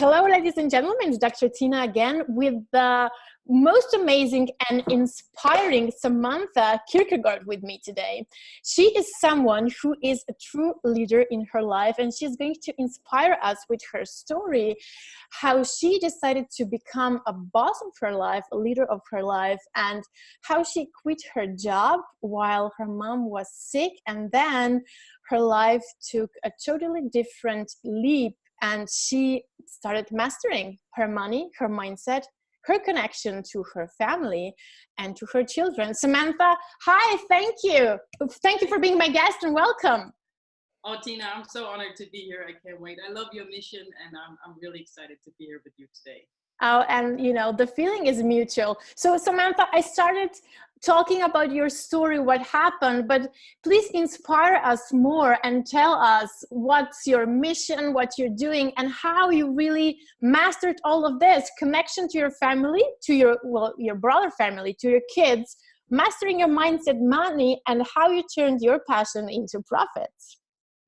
Hello, ladies and gentlemen. It's Dr. Tina again with the most amazing and inspiring Samantha Kirkegaard with me today. She is someone who is a true leader in her life, and she's going to inspire us with her story, how she decided to become a boss of her life, a leader of her life, and how she quit her job while her mom was sick, and then her life took a totally different leap. And she started mastering her money, her mindset, her connection to her family and to her children. Samantha, hi, thank you. Thank you for being my guest and welcome. Oh, Tina, I'm so honored to be here. I can't wait. I love your mission and I'm really excited to be here with you today. Oh, and you know, the feeling is mutual. So Samantha, I started talking about your story, what happened, but please inspire us more and tell us what's your mission, what you're doing, and how you really mastered all of this connection to your family, to your brother family, to your kids, mastering your mindset, money, and how you turned your passion into profits.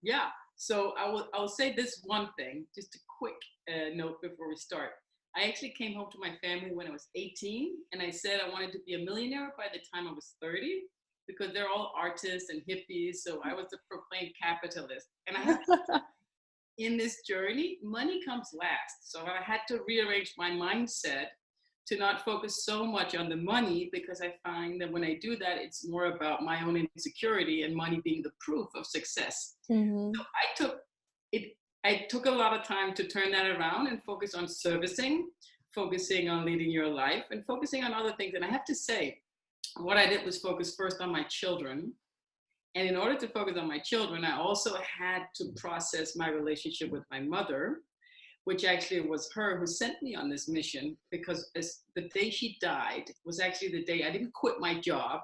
Yeah. So I'll say this one thing, just a quick note before we start. I actually came home to my family when I was 18, and I said I wanted to be a millionaire by the time I was 30, because they're all artists and hippies, so I was a proclaimed capitalist. And I have to say, in this journey, money comes last. So I had to rearrange my mindset to not focus so much on the money, because I find that when I do that, it's more about my own insecurity and money being the proof of success. Mm-hmm. So I took a lot of time to turn that around and focus on servicing, focusing on leading your life, and focusing on other things. And I have to say, what I did was focus first on my children. And in order to focus on my children, I also had to process my relationship with my mother, which actually was her who sent me on this mission, because the day she died was actually the day I didn't quit my job.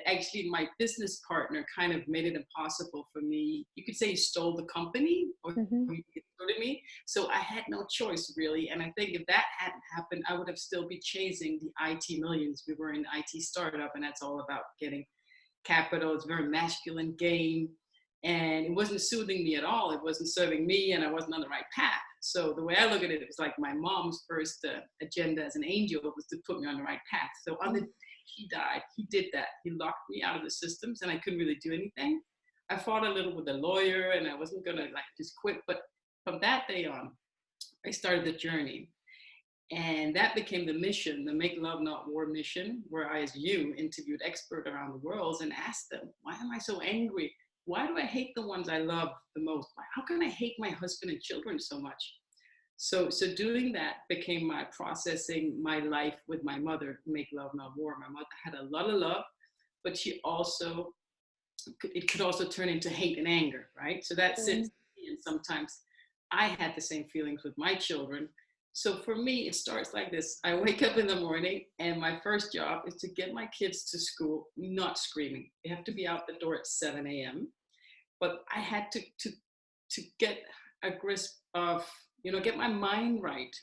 Actually, my business partner kind of made it impossible for me. You could say he stole the company, or he exploited me. So I had no choice, really. And I think if that hadn't happened, I would have still be chasing the IT millions. We were in IT startup, and that's all about getting capital. It's a very masculine game. And it wasn't soothing me at all. It wasn't serving me, and I wasn't on the right path. So the way I look at it, it was like my mom's first agenda as an angel was to put me on the right path. So on the day he died, he did that. He locked me out of the systems, and I couldn't really do anything. I fought a little with a lawyer, and I wasn't gonna just quit. But from that day on, I started the journey. And that became the mission, the Make Love Not War mission, where I, as you, interviewed experts around the world and asked them, why am I so angry? Why do I hate the ones I love the most? How can I hate my husband and children so much? So doing that became my processing my life with my mother, Make Love Not War. My mother had a lot of love, but it could also turn into hate and anger, right? So that's it. And sometimes I had the same feelings with my children. So for me, it starts like this. I wake up in the morning, and my first job is to get my kids to school, not screaming. They have to be out the door at 7 a.m. But I had to get a grasp of, get my mind right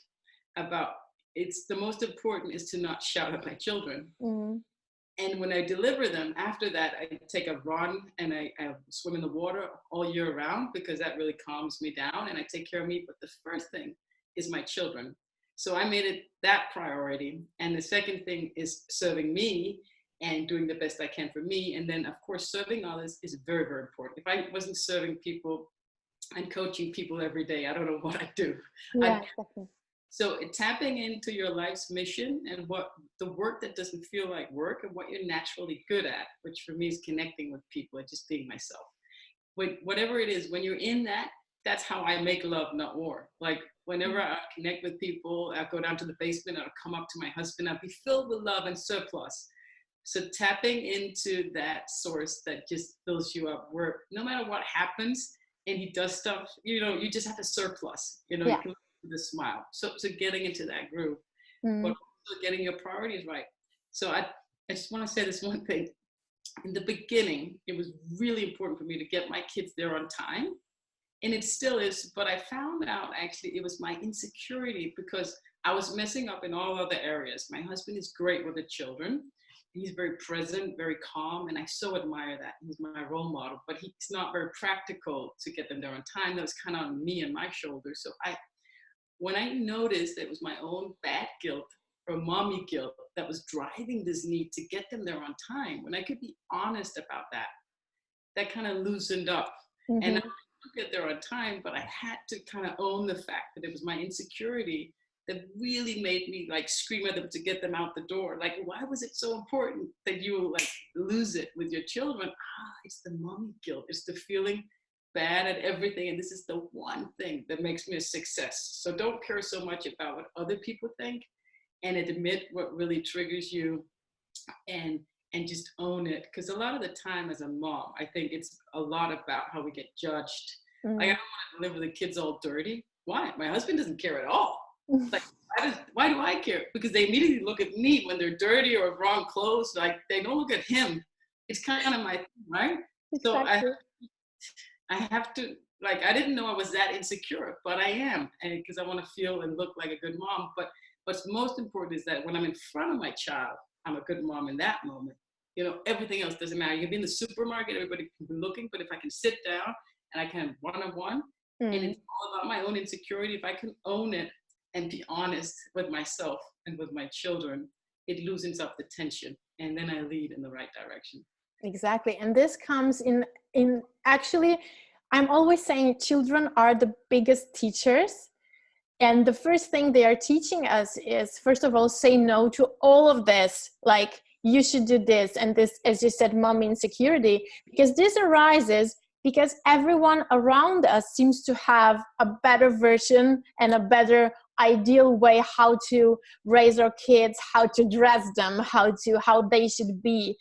about it's the most important is to not shout at my children. And when I deliver them, after that, I take a run and I swim in the water all year round, because that really calms me down, and I take care of me. But the first thing is my children. So I made it that priority. And the second thing is serving me and doing the best I can for me. And then, of course, serving others is very, very important. If I wasn't serving people and coaching people every day, I don't know what I'd do. Yeah, exactly. So tapping into your life's mission and what the work that doesn't feel like work and what you're naturally good at, which for me is connecting with people and just being myself. Whatever it is, when you're in that, that's how I make love, not war. Like whenever I connect with people, I go down to the basement, I'll come up to my husband, I'll be filled with love and surplus. So tapping into that source that just fills you up, where no matter what happens and he does stuff, you just have a surplus, you can look with a smile. So getting into that groove, but also getting your priorities right. So I just want to say this one thing. In the beginning, it was really important for me to get my kids there on time. And it still is, but I found out actually it was my insecurity, because I was messing up in all other areas. My husband is great with the children. He's very present, very calm, and I so admire that. He's my role model, but he's not very practical to get them there on time. That was kind of on me and my shoulders. So when I noticed that it was my own bad guilt or mommy guilt that was driving this need to get them there on time, when I could be honest about that, that kind of loosened up. And I Mm-hmm. could get there on time, but I had to kind of own the fact that it was my insecurity that really made me like scream at them to get them out the door. Like, why was it so important that you like lose it with your children? It's the mommy guilt. It's the feeling bad at everything. And this is the one thing that makes me a success. So don't care so much about what other people think, and admit what really triggers you, and just own it. Because a lot of the time as a mom, I think it's a lot about how we get judged. Like, I don't want to live with the kids all dirty. Why? My husband doesn't care at all. Like, why do I care? Because they immediately look at me when they're dirty or wrong clothes. Like, they don't look at him. It's kind of my thing, right? Exactly. So I have to, like, I didn't know I was that insecure, but I am, and because I want to feel and look like a good mom. But what's most important is that when I'm in front of my child, I'm a good mom in that moment. You know, everything else doesn't matter. You can be in the supermarket, everybody can be looking, but if I can sit down and I can have one-on-one, and it's all about my own insecurity, if I can own it and be honest with myself and with my children, it loosens up the tension, and then I lead in the right direction. Exactly. And this comes in actually, I'm always saying children are the biggest teachers. And the first thing they are teaching us is, first of all, say no to all of this. Like, you should do this and this, as you said, mom insecurity, because this arises because everyone around us seems to have a better version and a better ideal way how to raise our kids, how to dress them, how they should be.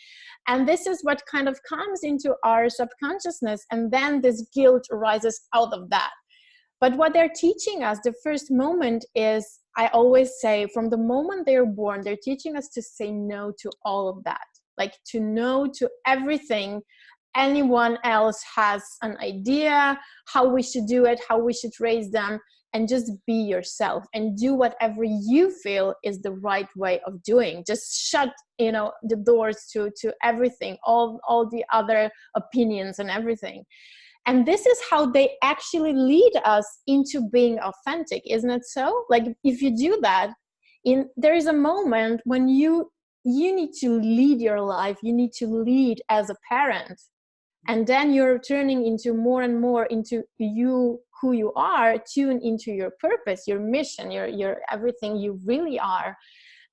And this is what kind of comes into our subconsciousness, and then this guilt arises out of that. But what they're teaching us, the first moment is, I always say, from the moment they're born, they're teaching us to say no to all of that. Like, to no to everything anyone else has an idea, how we should do it, how we should raise them, and just be yourself and do whatever you feel is the right way of doing. Just shut, the doors to everything, all the other opinions and everything. And this is how they actually lead us into being authentic, isn't it so? Like, if you do that, there is a moment when you need to lead your life, you need to lead as a parent. And then you're turning into more and more into you, who you are, tune into your purpose, your mission, your everything you really are.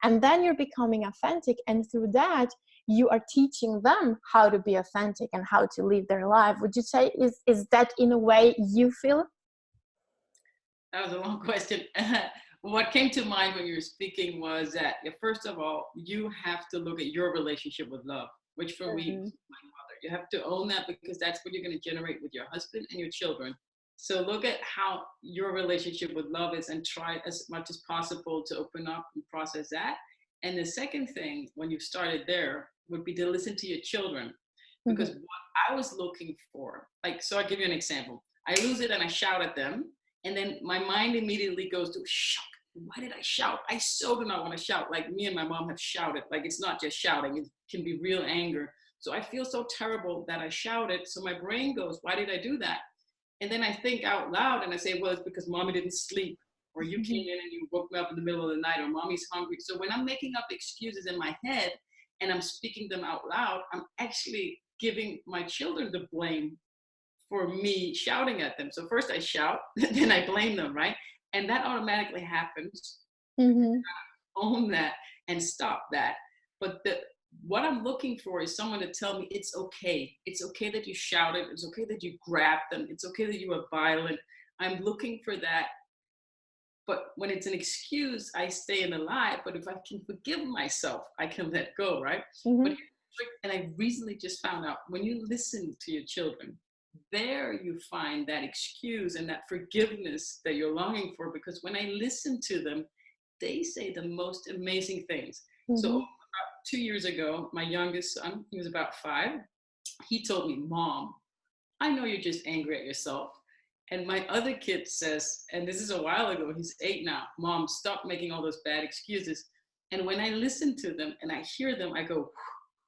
And then you're becoming authentic. And through that, you are teaching them how to be authentic and how to live their life. Would you say, is that in a way you feel? That was a long question. What came to mind when you were speaking was that, first of all, you have to look at your relationship with love, which for me, my mother, you have to own that, because that's what you're going to generate with your husband and your children. So look at how your relationship with love is and try as much as possible to open up and process that. And the second thing, when you started there, would be to listen to your children. Because what I was looking for, like, so I'll give you an example. I lose it and I shout at them. And then my mind immediately goes to, shock. Why did I shout? I so do not want to shout. Like, me and my mom have shouted. Like, it's not just shouting. It can be real anger. So I feel so terrible that I shouted. So my brain goes, why did I do that? And then I think out loud and I say, well, it's because mommy didn't sleep, or you came in and you woke me up in the middle of the night, or mommy's hungry. So when I'm making up excuses in my head and I'm speaking them out loud, I'm actually giving my children the blame for me shouting at them. So first I shout, then I blame them, right? And that automatically happens. Own that and stop that. But what I'm looking for is someone to tell me it's okay. It's okay that you shouted. It's okay that you grabbed them. It's okay that you were violent. I'm looking for that. But when it's an excuse, I stay in the lie. But if I can forgive myself, I can let go, right? But and I recently just found out, when you listen to your children, there you find that excuse and that forgiveness that you're longing for. Because when I listen to them, they say the most amazing things. So about 2 years ago, my youngest son, he was about 5, he told me, Mom, I know you're just angry at yourself. And my other kid says, and this is a while ago, he's 8 now, Mom, stop making all those bad excuses. And when I listen to them and I hear them, I go,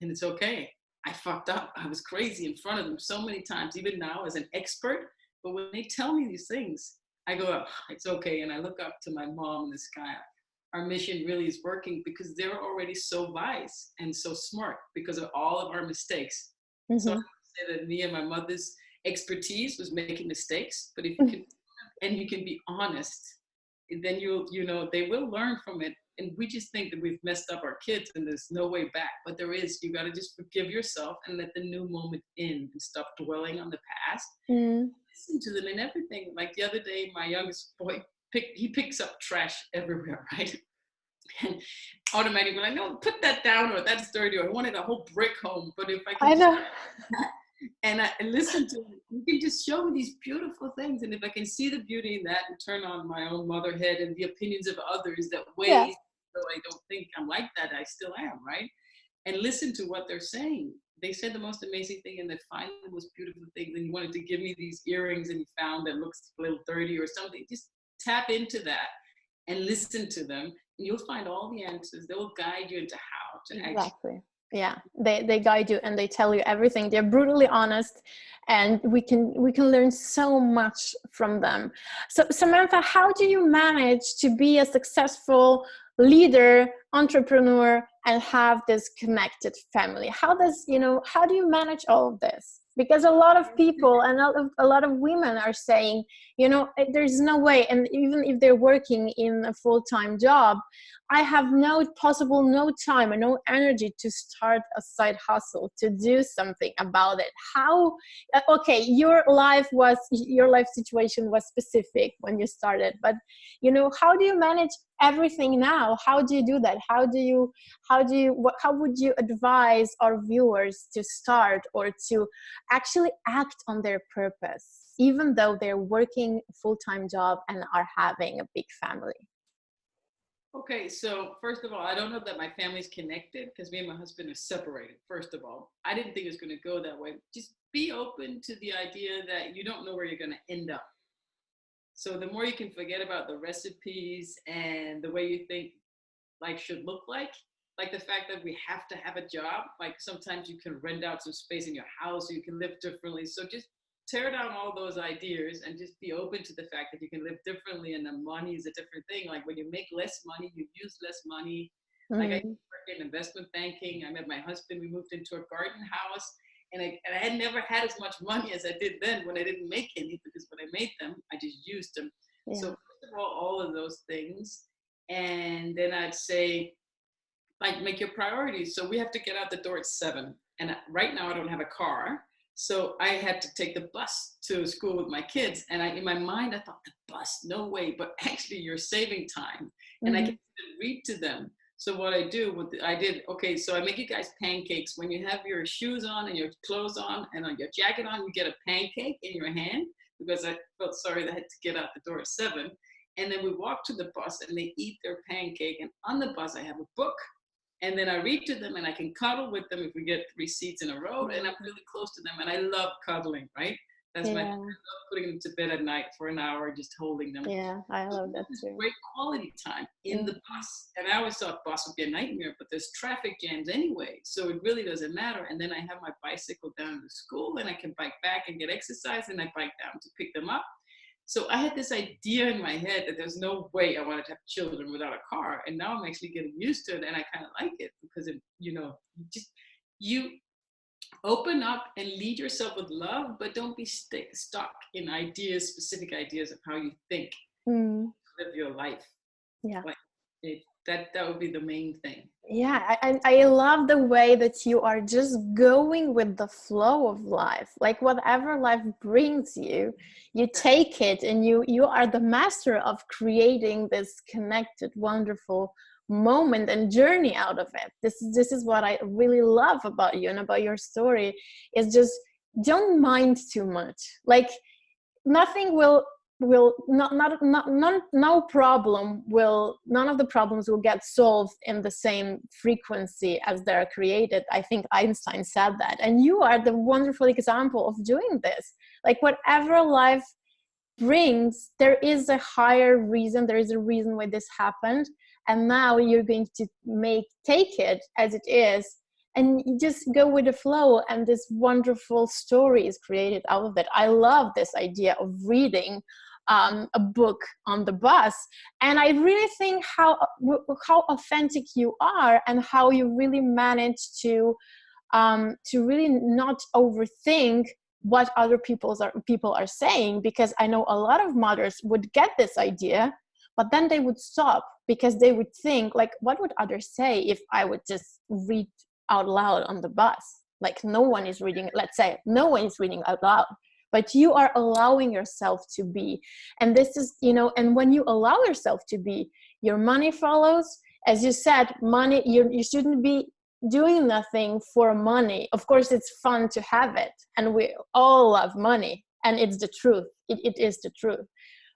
and it's okay. I fucked up. I was crazy in front of them so many times, even now as an expert. But when they tell me these things, I go, oh, it's okay. And I look up to my mom in the sky. Our mission really is working because they're already so wise and so smart because of all of our mistakes. So I Mm-hmm. would say that me and my mother's expertise was making mistakes, but if you can, and you can be honest, then you know, they will learn from it. And we just think that we've messed up our kids and there's no way back, but there is. You got to just forgive yourself and let the new moment in and stop dwelling on the past. Mm. Listen to them and everything. Like the other day, my youngest boy he picks up trash everywhere, right? And automatically like, no, put that down, or that's dirty, or I wanted a whole brick home. But if I can I just know. and I listen to him, you can just show me these beautiful things. And if I can see the beauty in that and turn on my own motherhead and the opinions of others that Yeah. ways, though I don't think I'm like that, I still am, right? And listen to what they're saying. They said the most amazing thing and they find the most beautiful things. And you wanted to give me these earrings and you found that looks a little dirty or something. Just tap into that and listen to them. And you'll find all the answers. They will guide you into how to actually. Exactly. Yeah, they guide you and they tell you everything. They're brutally honest, and we can learn so much from them. So Samantha, how do you manage to be a successful leader, entrepreneur, and have this connected family? How do you manage all of this? Because a lot of people and a lot of women are saying, there's no way, and even if they're working in a full-time job, I have no time and no energy to start a side hustle, to do something about it. How, okay, your life situation was specific when you started, but how do you manage everything now? How do you do that? How would you advise our viewers to start or to actually act on their purpose, even though they're working a full-time job and are having a big family? Okay, so first of all, I don't know that my family's connected because me and my husband are separated. First of all, I didn't think it was going to go that way. Just be open to the idea that you don't know where you're going to end up. So the more you can forget about the recipes and the way you think like should look like the fact that we have to have a job, like sometimes you can rent out some space in your house so you can live differently. So just tear down all those ideas and just be open to the fact that you can live differently and the money is a different thing. Like when you make less money, you use less money. Like I work in investment banking. I met my husband, we moved into a garden house, and I had never had as much money as I did then when I didn't make any, because when I made them, I just used them. Yeah. So first of all of those things. And then I'd say, like, make your priorities. So we have to get out the door at 7. And right now I don't have a car. So I had to take the bus to school with my kids. And in my mind, I thought, the bus, no way. But actually, you're saving time. And I can read to them. So what I did, okay, so I make you guys pancakes. When you have your shoes on and your clothes on and on your jacket on, you get a pancake in your hand, because I felt sorry that I had to get out the door at 7. And then we walk to the bus and they eat their pancake. And on the bus, I have a book. And then I read to them and I can cuddle with them if we get 3 seats in a row, and I'm really close to them. And I love cuddling, right? That's I love putting them to bed at night for an hour, just holding them. Yeah, I love that too. Great quality time in the bus. And I always thought bus would be a nightmare, but there's traffic jams anyway. So it really doesn't matter. And then I have my bicycle down to school and I can bike back and get exercise, and I bike down to pick them up. So I had this idea in my head that there's no way I wanted to have children without a car. And now I'm actually getting used to it, and I kind of like it, because you open up and lead yourself with love, but don't be stuck in specific ideas of how you think live your life. Yeah. Like that would be the main thing. Yeah, I love the way that you are just going with the flow of life. Like whatever life brings you, you take it, and you are the master of creating this connected, wonderful moment and journey out of it. This is what I really love about you and about your story, is just don't mind too much. Like nothing will none of the problems will get solved in the same frequency as they're created. I think Einstein said that, and you are the wonderful example of doing this. Like whatever life brings, there is a higher reason, there is a reason why this happened, and now you're going to take it as it is, and you just go with the flow, and this wonderful story is created out of it. I love this idea of reading a book on the bus. And I really think how authentic you are, and how you really manage to really not overthink what other people are saying, because I know a lot of mothers would get this idea, but then they would stop, because they would think like, what would others say if I would just read out loud on the bus? Like, no one is reading, let's say no one is reading out loud, but you are allowing yourself to be. And this is, and when you allow yourself to be, your money follows. As you said, money, you shouldn't be doing nothing for money. Of course, it's fun to have it, and we all love money, and it's the truth. It is the truth.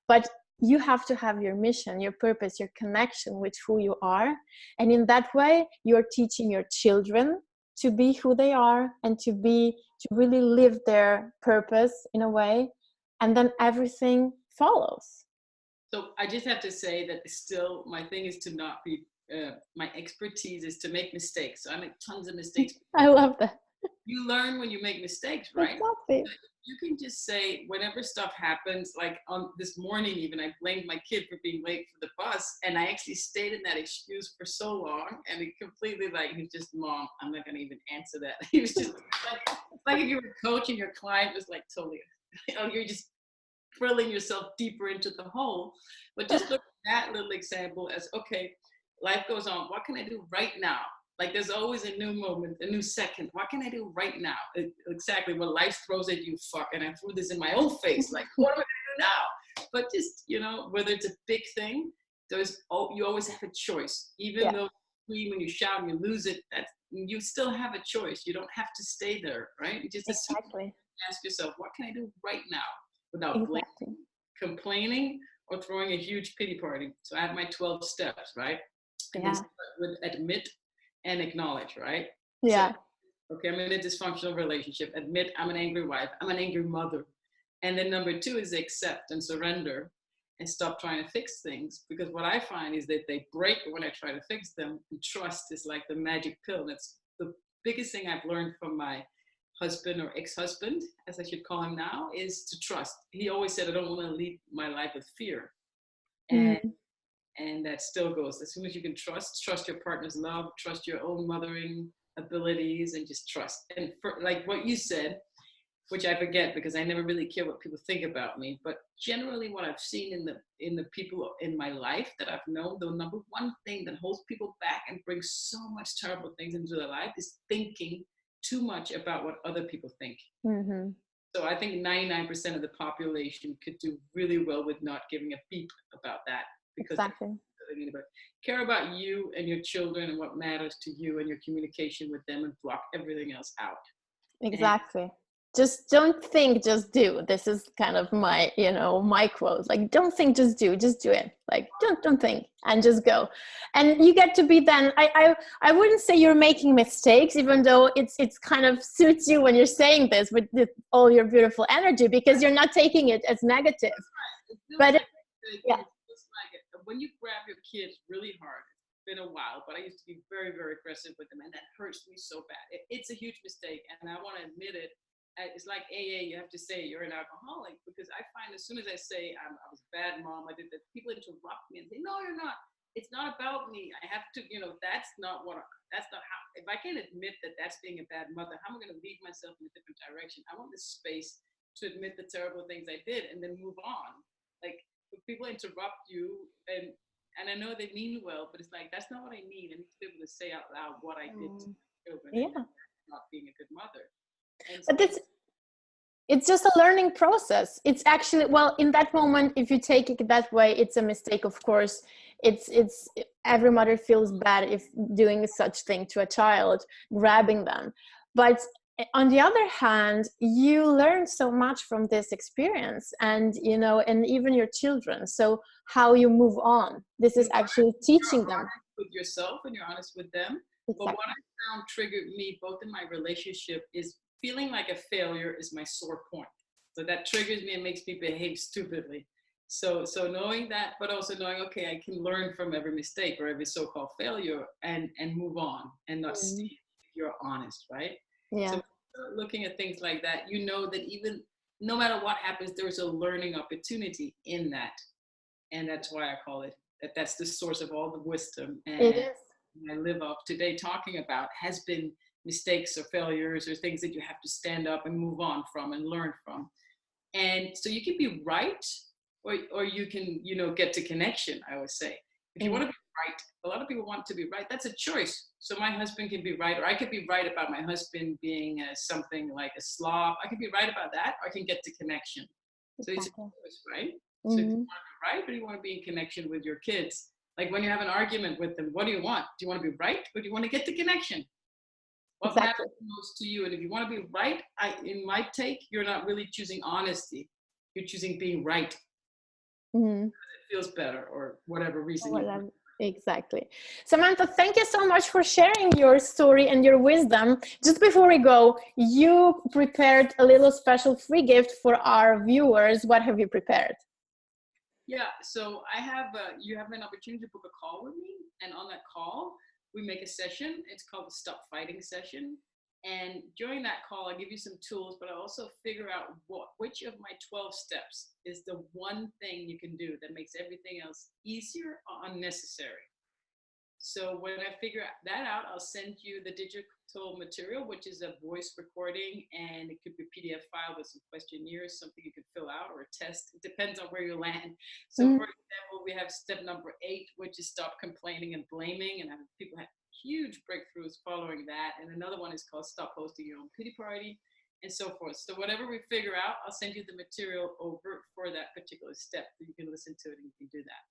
But you have to have your mission, your purpose, your connection with who you are. And in that way, you're teaching your children to be who they are, and to really live their purpose in a way. And then everything follows. So I just have to say that still my thing is to not be, my expertise is to make mistakes. So I make tons of mistakes. I love that. You learn when you make mistakes, right? Exactly. You can just say, whenever stuff happens, like on this morning even, I blamed my kid for being late for the bus, and I actually stayed in that excuse for so long, and it completely, like, he was just, Mom, I'm not going to even answer that. He was just like if you were coaching your client, was like totally, you're just drilling yourself deeper into the hole. But just look at that little example as, okay, life goes on. What can I do right now? Like, there's always a new moment, a new second. What can I do right now? Exactly what life throws at you, fuck. And I threw this in my own face. Like, what am I going to do now? But just, whether it's a big thing, you always have a choice. Even though when you shout and you lose it, you still have a choice. You don't have to stay there, right? You just ask yourself, what can I do right now without blaming, complaining, or throwing a huge pity party? So I have my 12 steps, right? And they start with admit and acknowledge, right? Yeah. So, okay, I'm in a dysfunctional relationship. Admit I'm an angry wife. I'm an angry mother. And then number 2 is accept and surrender, and stop trying to fix things. Because what I find is that they break when I try to fix them. And trust is like the magic pill. That's the biggest thing I've learned from my husband, or ex-husband, as I should call him now, is to trust. He always said, I don't want to lead my life with fear. And that still goes. As soon as you can trust your partner's love, trust your own mothering abilities, and just trust. And for, like what you said, which I forget because I never really care what people think about me, but generally what I've seen in the people in my life that I've known, the number one thing that holds people back and brings so much terrible things into their life is thinking too much about what other people think. Mm-hmm. So I think 99% of the population could do really well with not giving a beep about that. Because they care about you and your children and what matters to you and your communication with them, and block everything else out. Exactly. Just don't think, just do. This is kind of my, my quote. Like, don't think, just do it. Like, don't think, and just go. And you get to be then, I wouldn't say you're making mistakes, even though it's kind of suits you when you're saying this with all your beautiful energy, because you're not taking it as negative. But when you grab your kids really hard, it's been a while, but I used to be very, very aggressive with them, and that hurts me so bad. It's a huge mistake, and I want to admit it. It's like AA, you have to say you're an alcoholic, because I find as soon as I say I was a bad mom, I did that, people interrupt me and say, no, you're not. It's not about me. I have to, that's not how, if I can't admit that that's being a bad mother, how am I going to lead myself in a different direction? I want this space to admit the terrible things I did and then move on. Like, people interrupt you, and I know they mean well, but it's like, that's not what I mean. I need to be able to say out loud what I did to my children, and not being a good mother. And so, but it's just a learning process. It's actually, well, in that moment, if you take it that way, it's a mistake. Of course, it's every mother feels bad if doing such thing to a child, grabbing them. But on the other hand, you learn so much from this experience, and and even your children. So how you move on, this is actually teaching them. With yourself, and you're honest with them. Exactly. But what I found triggered me both in my relationship is feeling like a failure is my sore point. So that triggers me and makes me behave stupidly. So knowing that, but also knowing, okay, I can learn from every mistake or every so-called failure and move on and not stay if you're honest, right? Yeah. So looking at things like that, that even no matter what happens, there's a learning opportunity in that. And that's why I call it that's the source of all the wisdom. It And is. I live up today talking about has been mistakes or failures or things that you have to stand up and move on from and learn from. And so you can be right, or you can, you know, get to connection, I always say. If you want to be right, a lot of people want to be right. That's a choice. So my husband can be right, or I could be right about my husband being something like a slob. I could be right about that, or I can get to connection. So it's a choice, right? So if you want to be right, or you want to be in connection with your kids, like when you have an argument with them, what do you want? Do you want to be right, or do you want to get to connection? What matters most to you? And if you want to be right, in my take, you're not really choosing honesty. You're choosing being right. It feels better, or whatever reason. Exactly. Samantha, thank you so much for sharing your story and your wisdom. Just before we go, you prepared a little special free gift for our viewers. What have you prepared? Yeah, so I have, you have an opportunity to book a call with me. And on that call, we make a session. It's called the Stop Fighting session. And during that call, I give you some tools, but I also figure out which of my 12 steps is the one thing you can do that makes everything else easier or unnecessary. So when I figure that out, I'll send you the digital material, which is a voice recording, and it could be a PDF file with some questionnaires, something you can fill out, or a test. It depends on where you land. So for example, we have step number 8, which is stop complaining and blaming, and people have huge breakthroughs following that. And another one is called stop hosting your own pity party, and so forth. So whatever we figure out, I'll send you the material over for that particular step, so you can listen to it and you can do that.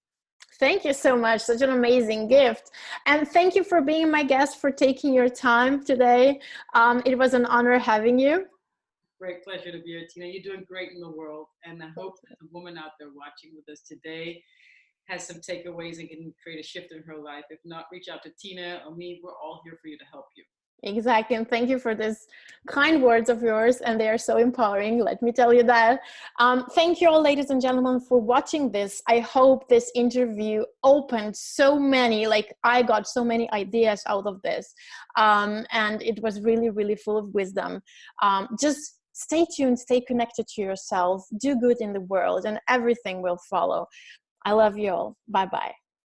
Thank you so much. Such an amazing gift. And thank you for being my guest, for taking your time today. It was an honor having you. Great pleasure to be here, Tina. You're doing great in the world. And I hope that the woman out there watching with us today has some takeaways and can create a shift in her life. If not, reach out to Tina or me. We're all here for you to help you. Exactly. And thank you for these kind words of yours. And they are so empowering. Let me tell you that. Thank you all, ladies and gentlemen, for watching this. I hope this interview opened so many, like I got so many ideas out of this. And it was really, really full of wisdom. Just stay tuned, stay connected to yourself, do good in the world, and everything will follow. I love you all. Bye-bye.